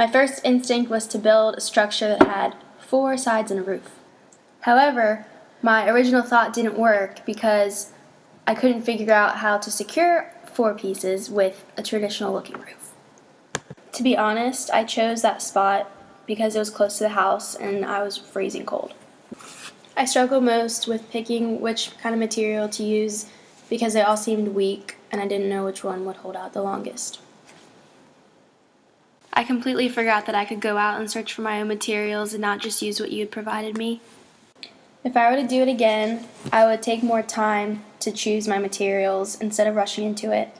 My first instinct was to build a structure that had 4 sides and a roof. However, my original thought didn't work because I couldn't figure out how to secure 4 pieces with a traditional looking roof. To be honest, I chose that spot because it was close to the house and I was freezing cold. I struggled most with picking which kind of material to use because they all seemed weak and I didn't know which one would hold out the longest. I completely forgot that I could go out and search for my own materials and not just use what you had provided me. If I were to do it again, I would take more time to choose my materials instead of rushing into it.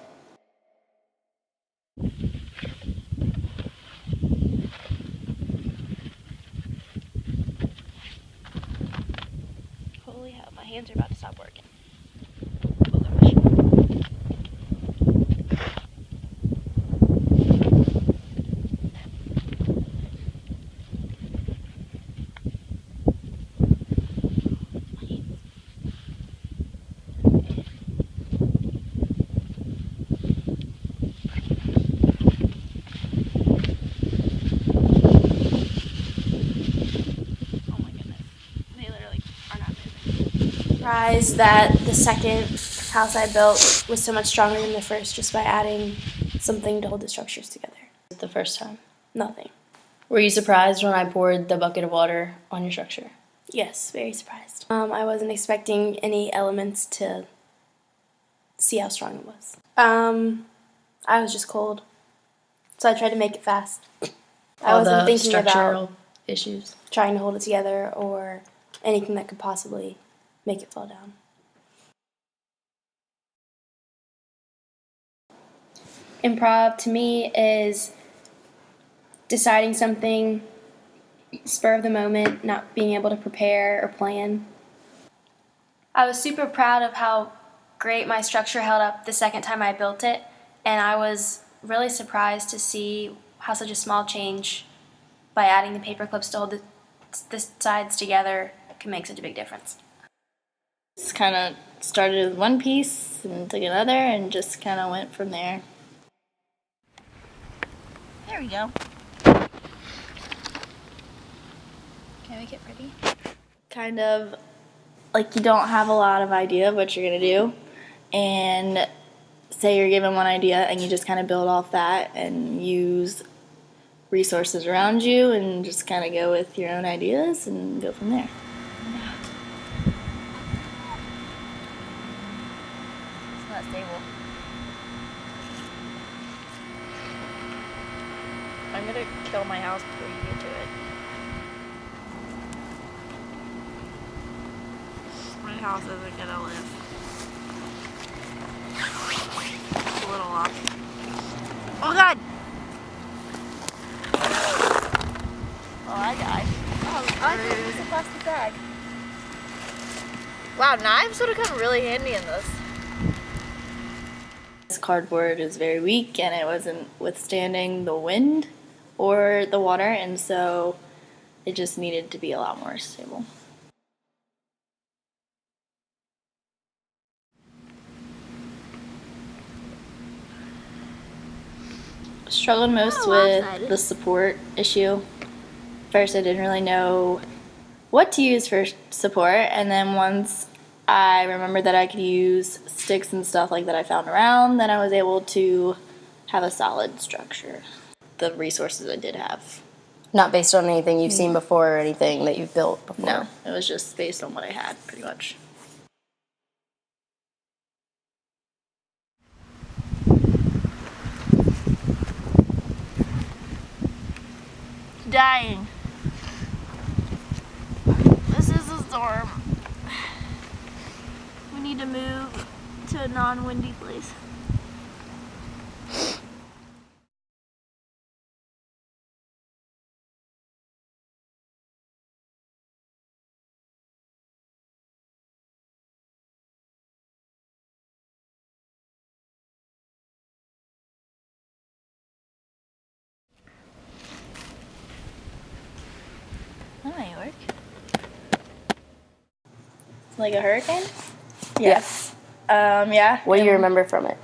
Holy hell, my hands are about to stop working. Oh gosh. Surprised that the second house I built was so much stronger than the first just by adding something to hold the structures together. The first time. Nothing. Were you surprised when I poured the bucket of water on your structure? Yes, very surprised. I wasn't expecting any elements to see how strong it was. I was just cold, so I tried to make it fast. I wasn't thinking about issues. Trying to hold it together or anything that could possibly make it fall down. Improv to me is deciding something spur of the moment, not being able to prepare or plan. I was super proud of how great my structure held up the second time I built it, and I was really surprised to see how such a small change by adding the paper clips to hold the sides together can make such a big difference. It's kind of started with one piece and took another and just kind of went from there. There we go. Can I make it pretty? Kind of like you don't have a lot of idea of what you're going to do, and say you're given one idea and you just kind of build off that and use resources around you and just kind of go with your own ideas and go from there. It's not stable. I'm going to kill my house before you get to it. My house isn't going to live. It's a little off. Oh God! Oh, I died. Oh, I thought it was a plastic bag. Wow, knives would have come really handy in this. This cardboard is very weak and it wasn't withstanding the wind or the water, and so it just needed to be a lot more stable. Struggled most with the support issue. First, I didn't really know what to use for support, and then once I remembered that I could use sticks and stuff like that I found around, then I was able to have a solid structure. The resources I did have. Not based on anything you've seen before or anything that you've built before? No, it was just based on what I had, pretty much. Dying. This is a storm. We need to move to a non-windy place. That might work. Like a hurricane? Yes. Yeah. What do you remember from it?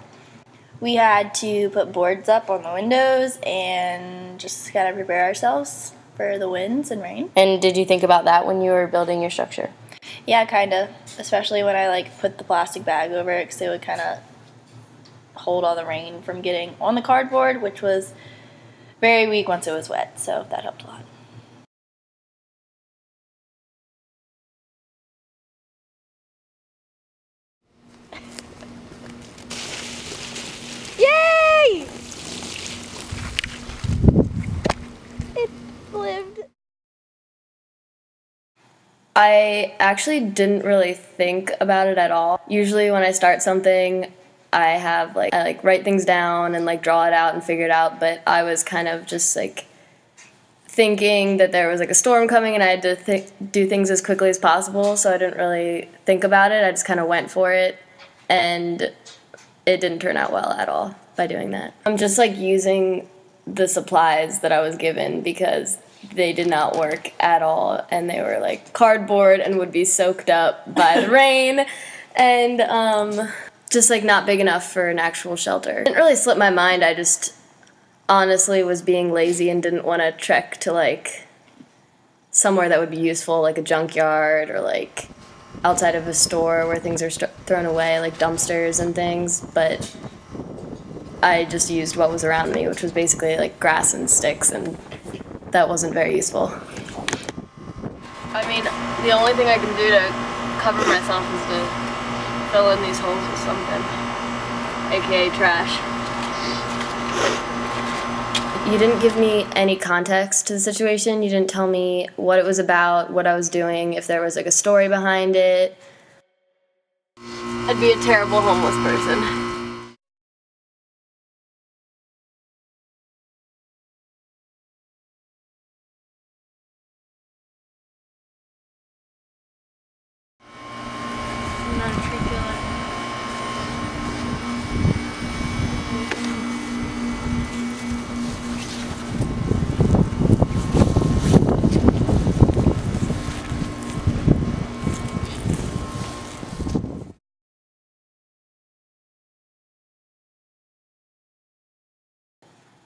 We had to put boards up on the windows and just kind of prepare ourselves for the winds and rain. And did you think about that when you were building your structure? Yeah, kind of. Especially when I put the plastic bag over it because it would kind of hold all the rain from getting on the cardboard, which was very weak once it was wet. So that helped a lot. Yay! It lived. I actually didn't really think about it at all. Usually when I start something, I write things down and draw it out and figure it out, but I was kind of just thinking that there was a storm coming and I had to do things as quickly as possible, so I didn't really think about it. I just kind of went for it, and it didn't turn out well at all by doing that. I'm just using the supplies that I was given because they did not work at all, and they were cardboard and would be soaked up by the rain, and just not big enough for an actual shelter. It didn't really slip my mind. I just honestly was being lazy and didn't want to trek to somewhere that would be useful, like a junkyard or outside of a store where things are thrown away, like dumpsters and things. But I just used what was around me, which was basically grass and sticks, and that wasn't very useful. I mean, the only thing I can do to cover myself is to fill in these holes with something, aka trash. You didn't give me any context to the situation. You didn't tell me what it was about, what I was doing, if there was a story behind it. I'd be a terrible homeless person.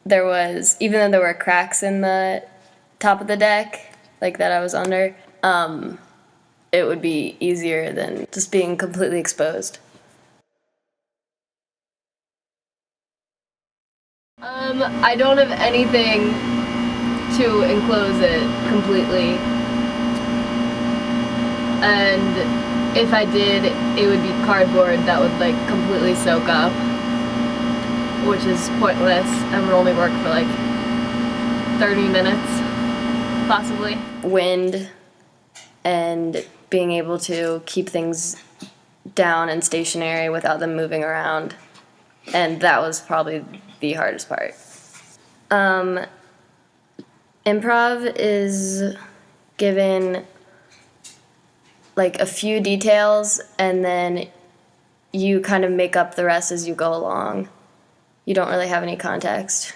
There was, even though there were cracks in the top of the deck, that I was under, it would be easier than just being completely exposed. I don't have anything to enclose it completely. And if I did, it would be cardboard that would completely soak up, which is pointless and would only work for 30 minutes, possibly. Wind and being able to keep things down and stationary without them moving around. And that was probably the hardest part. Improv is given a few details, and then you kind of make up the rest as you go along. You don't really have any context.